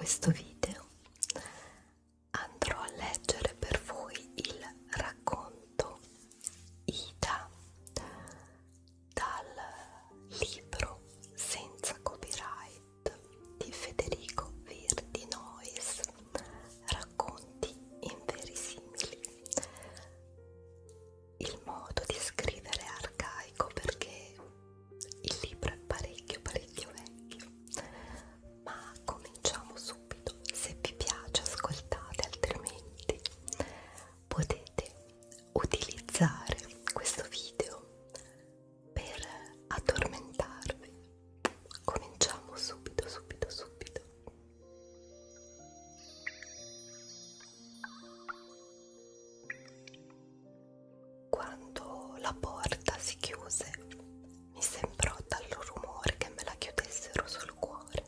questo video andrò a leggere per voi il racconto Ida dal libro Senza copyright di Federico Virdi Nois, Racconti inverosimili. Il modo di scrivere è arcaico perché il libro è parecchio vecchio, ma cominciamo subito. Se vi piace ascoltate, altrimenti potete utilizzare questo video per addormentarvi. Cominciamo subito. Quando la porta si chiuse, mi sembrò dal rumore che me la chiudessero sul cuore.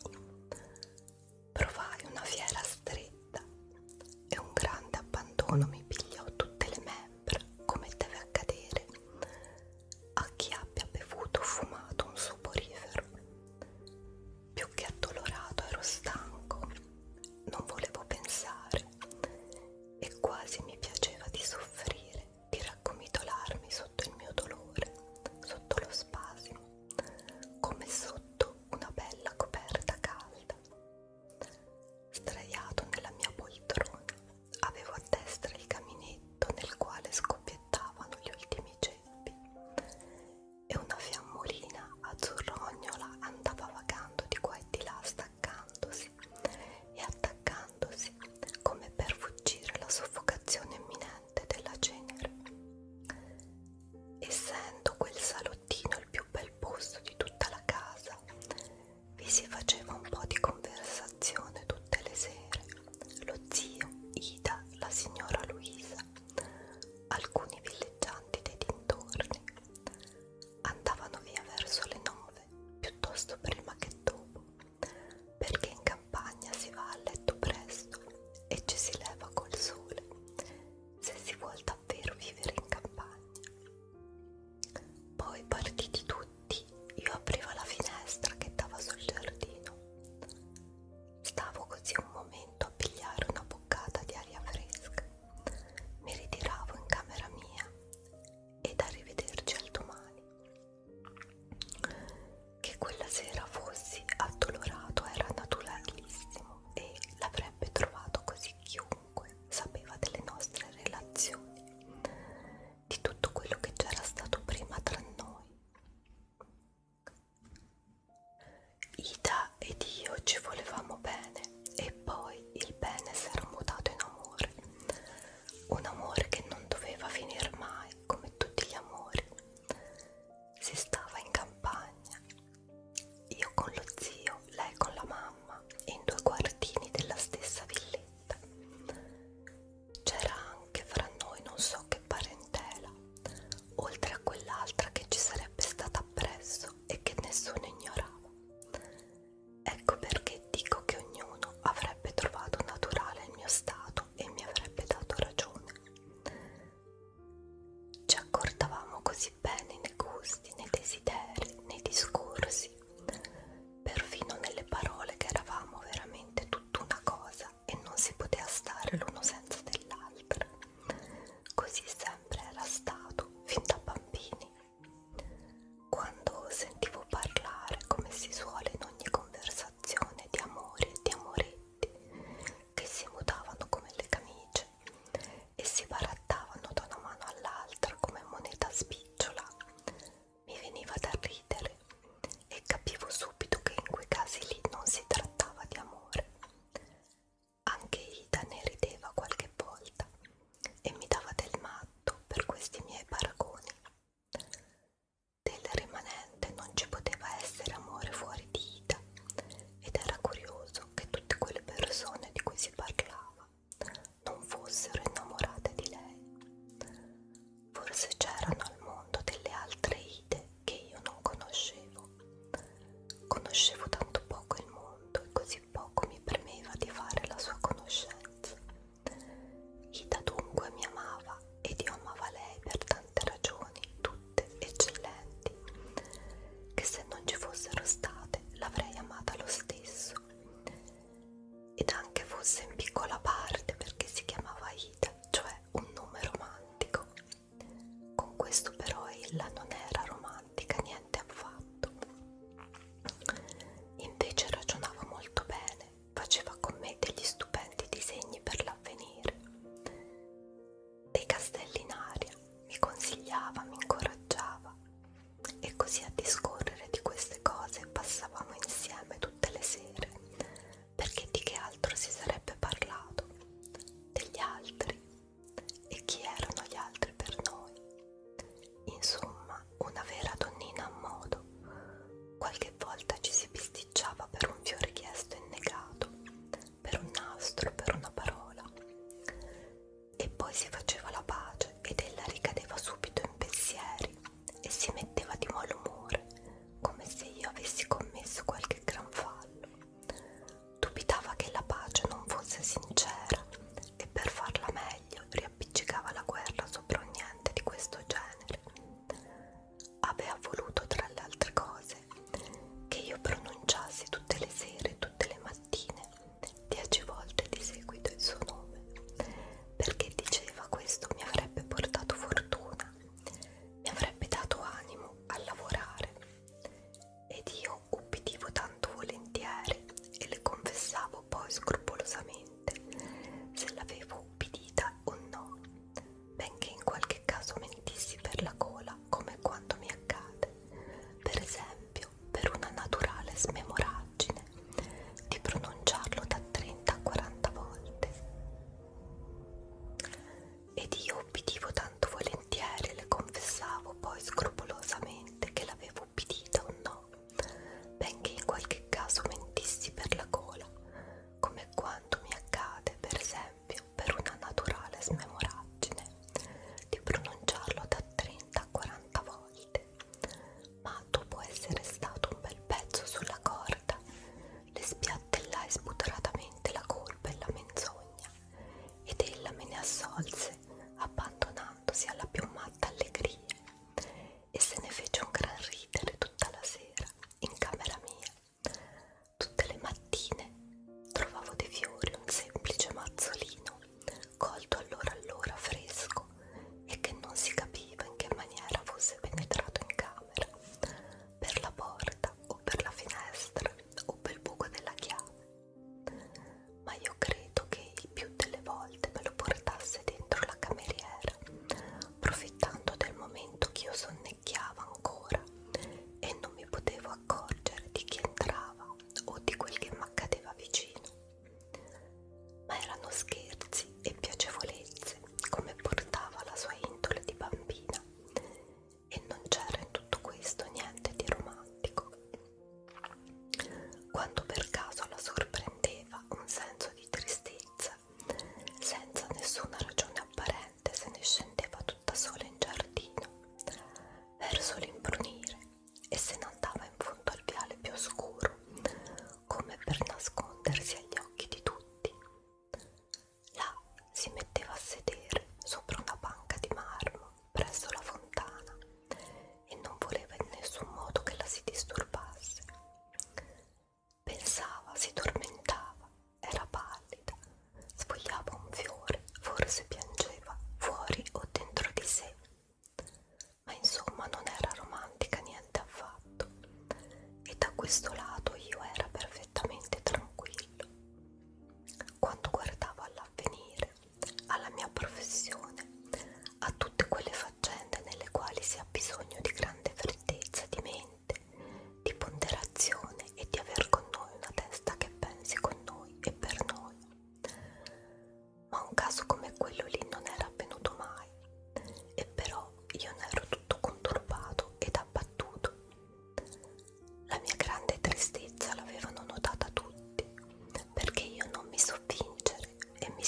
Provai una fiera stretta e un grande abbandono mi pigliò tutte le membra, come deve accadere a chi abbia bevuto o fumato un soporifero. Più che addolorato ero stanco, non volevo pensare e quasi mi piaceva di soffrire, di raggomitolarmi sotto il mio dolore, sotto lo spasimo, come sotto una bella coperta calda. Sdraiato nella mia poltrona, avevo a destra il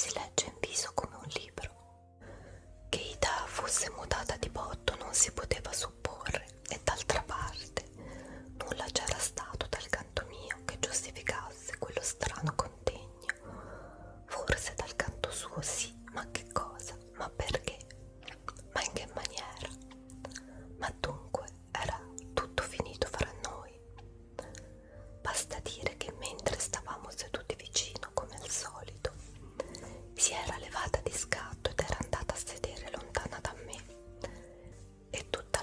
si legge in viso come un libro. Che Ida fosse mutata di botto non si poteva supporre, e d'altra parte nulla c'era stato dal canto mio che giustificasse quello strano contegno. Forse dal canto suo sì, ma che cosa? Ma perché? Ma in che maniera? Ma dunque era tutto finito fra noi. Basta dire che mentre stavamo seduti vicino come al solito, si era levata di scatto ed era andata a sedere lontana da me, e tuttavia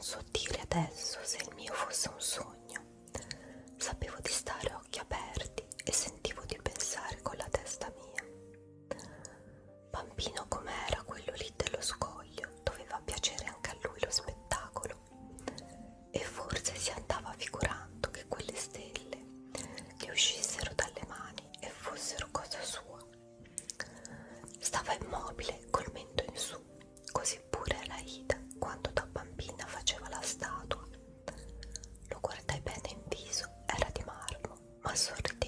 so dire adesso se il mio fosse un sogno. Sapevo di stare a occhi aperti e sentivo di pensare con la testa mia. Bambino com'era quello lì dello scoglio, doveva piacere anche a lui lo spettacolo, e forse si andava figurando che quelle stelle gli uscissero dalle mani e fossero cosa sua. Stava immobile col mento in su, così pure era Ida quando da bambina faceva la statua. Lo guardai bene in viso, era di marmo, ma sorrideva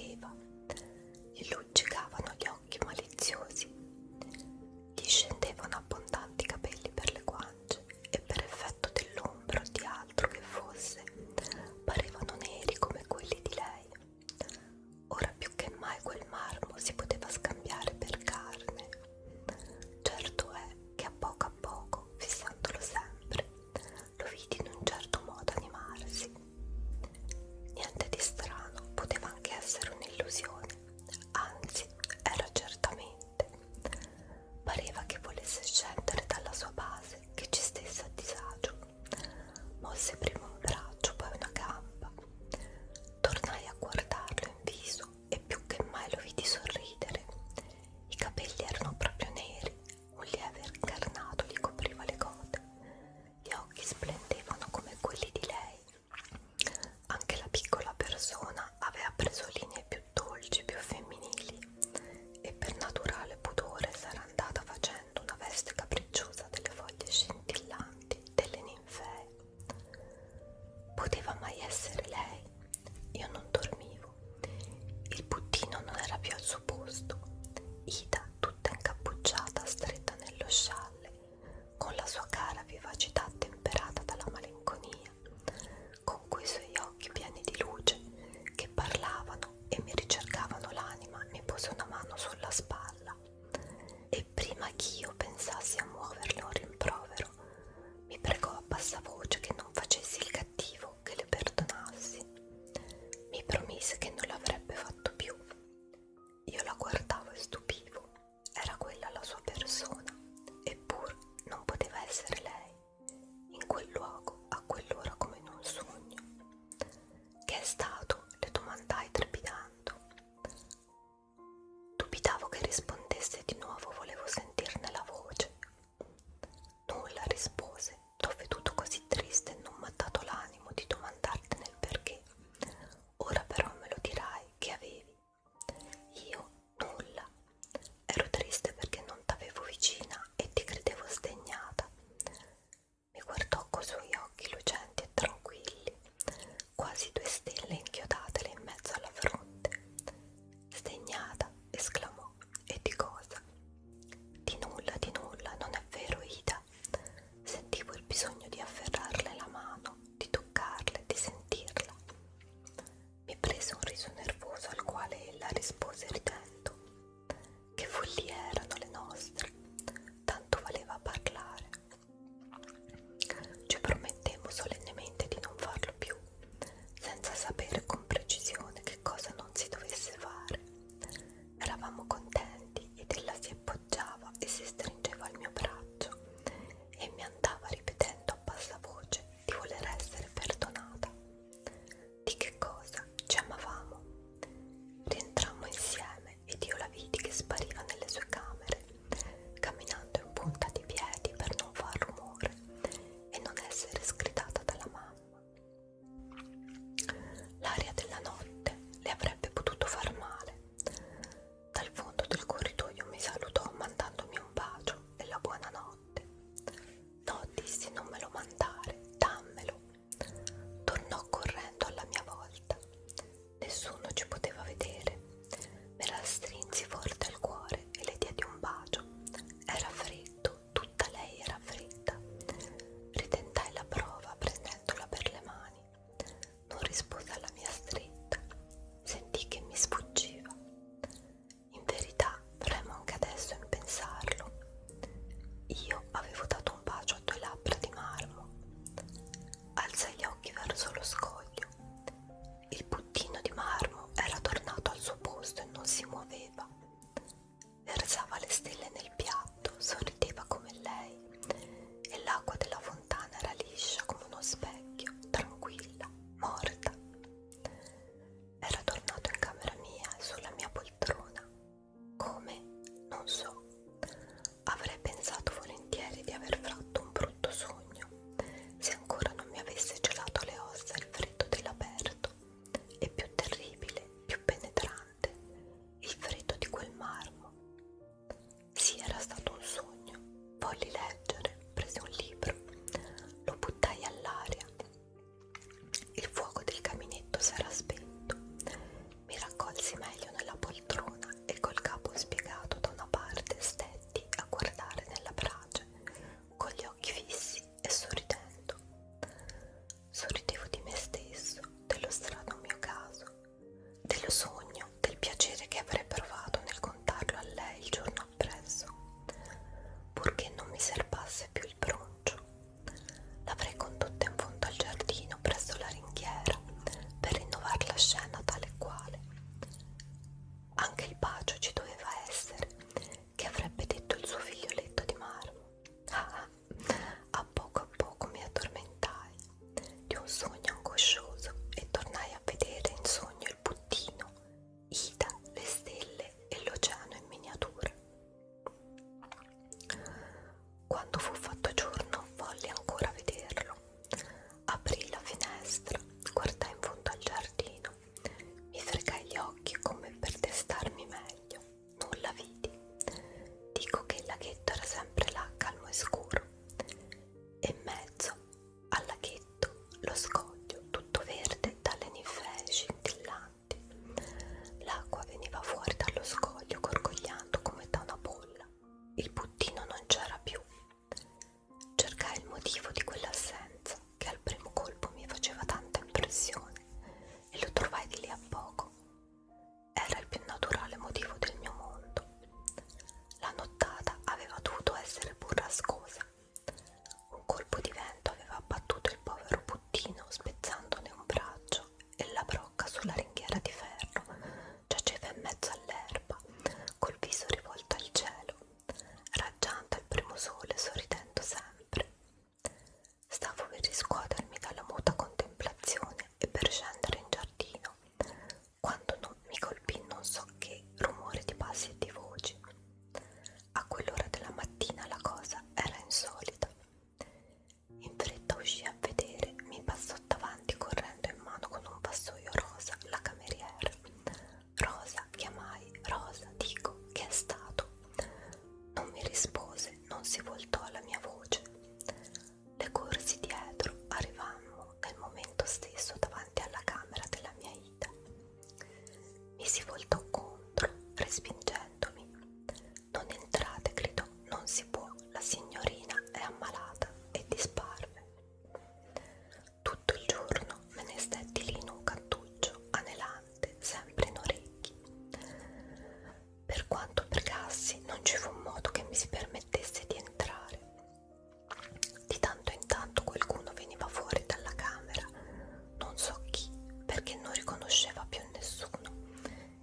sogno angoscioso e tornai a vedere in sogno il puttino, Ida, le stelle e l'oceano in miniatura. Quando fu fatto giorno volli ancora vederlo. Aprii la finestra, guardai in fondo al giardino, mi fregai gli occhi come per testarmi meglio. Non la vidi. Dico che il laghetto era sempre là, calmo e scuro, e in mezzo al laghetto lo scoglio, tutto verde dalle ninfee scintillanti. L'acqua veniva fuori dallo scoglio gorgogliando come da una bolla. Il puttino non c'era più. Cercai il motivo di quell'assenza che al primo colpo mi faceva tanta impressione e lo trovai di lì a poco. Era il più naturale motivo del mio mondo. La nottata aveva dovuto essere burrascosa. Un colpo di vento aveva abbattuto il povero puttino spezzandone un braccio e la brocca sulla ringhiera di ferro giaceva in mezzo all'erba, col viso rivolto al cielo, raggiante al primo sole, sorridendo sempre. Stavo per riscuotermi dalla muta contemplazione e per scendere in giardino, quando mi colpì non so che rumore di passi e di voci. A quell'ora della mattina la cosa era insolita. In fretta uscii a vedere, mi passò davanti correndo in mano con un vassoio rosa la cameriera. Rosa, chiamai, Rosa, dico, che è stato? Non mi rispose, non si voltò alla mia voce. Le corsi dietro, arrivammo nel momento stesso davanti alla camera della mia Ida. Mi si voltò contro, respingendomi. Non entrate, gridò, non si può, la signorina è ammalata, e disparve. Tutto il giorno me ne stetti lì in un cantuccio, anelante, sempre in orecchi. Per quanto pregassi, non ci fu modo che mi si permettesse di entrare. Di tanto in tanto qualcuno veniva fuori dalla camera, non so chi, perché non riconosceva più nessuno,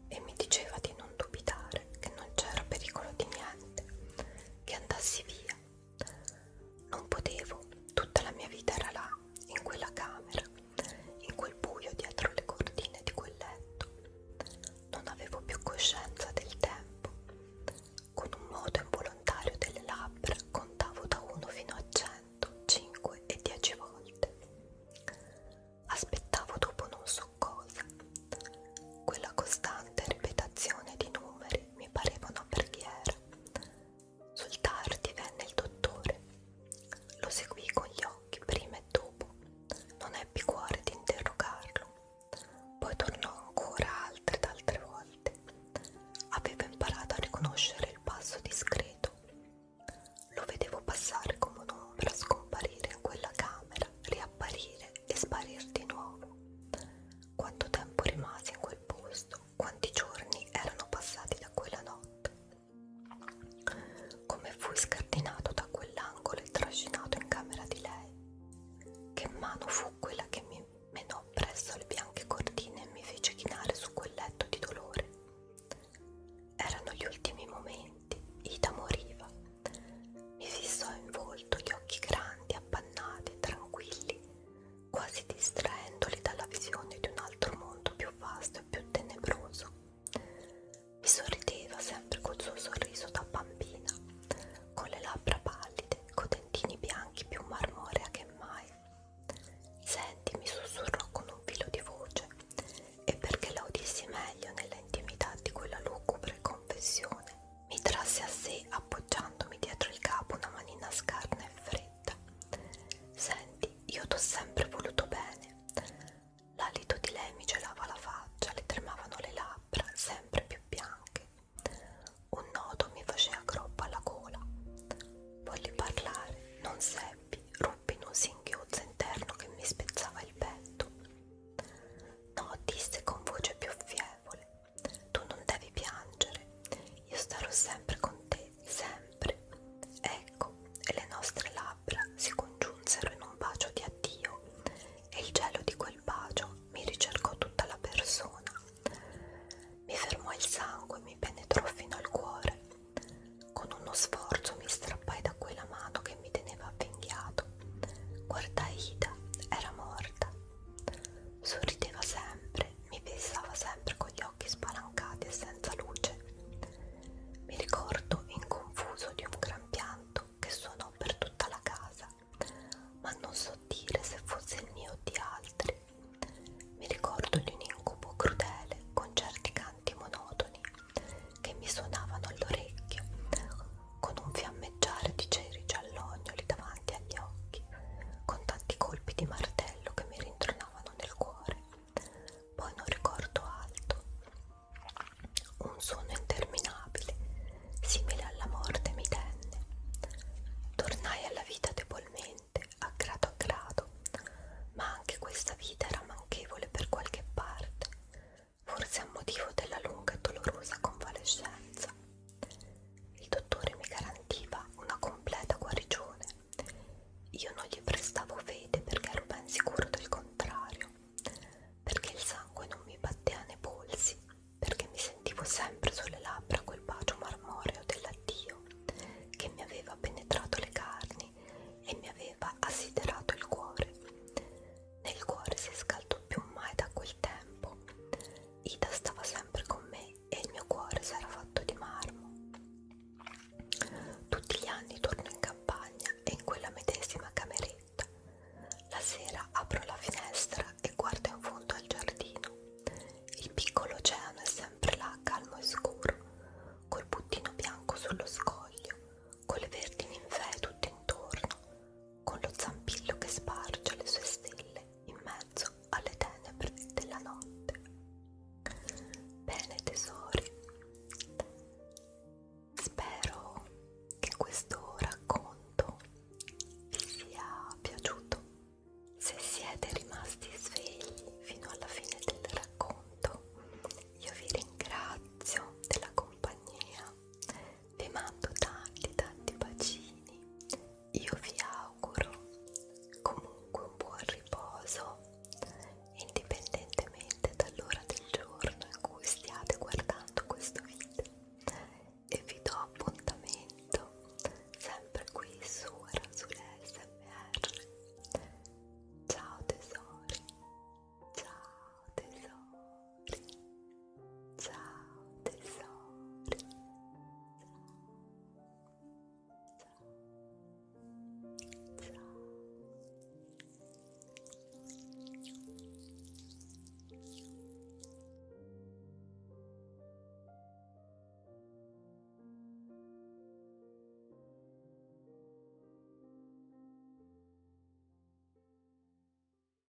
e mi diceva di non dubitare, che non c'era pericolo di niente, che andassi via. Non potevo, tutta la mia vita era là, in quella camera, in quel buio dietro le cortine di quel letto. Non avevo più coscienza del tempo. Con un moto involontario delle labbra contavo da 1 fino a 100, 5 e 10 volte. Aspettavo dopo non so cosa. Quella costante ripetizione di numeri mi pareva una preghiera. Sul tardi venne il dottore. Lo seguii con gli occhi prima e dopo. Non ebbi cuore di interrogarlo. Poi tornò ancora altre ed altre volte. Avevo imparato a riconoscere il passo discreto. Lo vedevo passare come un'ombra, scomparire in quella camera, riapparire e sparire di nuovo. Quanto tempo rimasi in quel posto, quanti giorni erano passati da quella notte. Come fui scardinato da quell'angolo e trascinato in camera di lei. Che mano fu quella che mi menò presso le bianche cortine e mi fece chinare su quel letto di dolore. Erano gli ultimi momenti, Ida moriva. Mi fissò in volto gli occhi grandi, appannati e tranquilli, quasi distraendoli dalla visione di un altro mondo più vasto e più tenebroso. Mi sorrideva sempre col suo sorriso da bambina, con le labbra pallide, coi dentini bianchi più marmorea che mai. Senti, mi sussurrò con un filo di voce, e perché la udissi meglio nella intimità di quella lugubre confessione, mi trasse a sé appoggiandomi dietro il capo una manina scarna e fredda. Senti, io t'ho sempre voluto bene. L'alito di lei mi gelava la faccia, le tremavano le labbra, sempre più bianche. Un nodo mi faceva groppa alla gola. Volli parlare, non seppi, ruppi in un singhiozzo interno che mi spezzava il petto. No, disse con voce più fievole, tu non devi piangere, io starò sempre con te, sempre. Ecco, e le nostre labbra si congiunsero in un bacio di addio, di martello che mi rintronavano nel cuore. Poi non ricordo altro. Un sonno interminabile, simile alla morte, mi tenne. Tornai alla vita debolmente, a grado, ma anche questa vita era manchevole per qualche parte, forse a motivo della lunga e dolorosa convalescenza. Il dottore mi garantiva una completa guarigione. Io non gli prestavo fede perché ero ben sicuro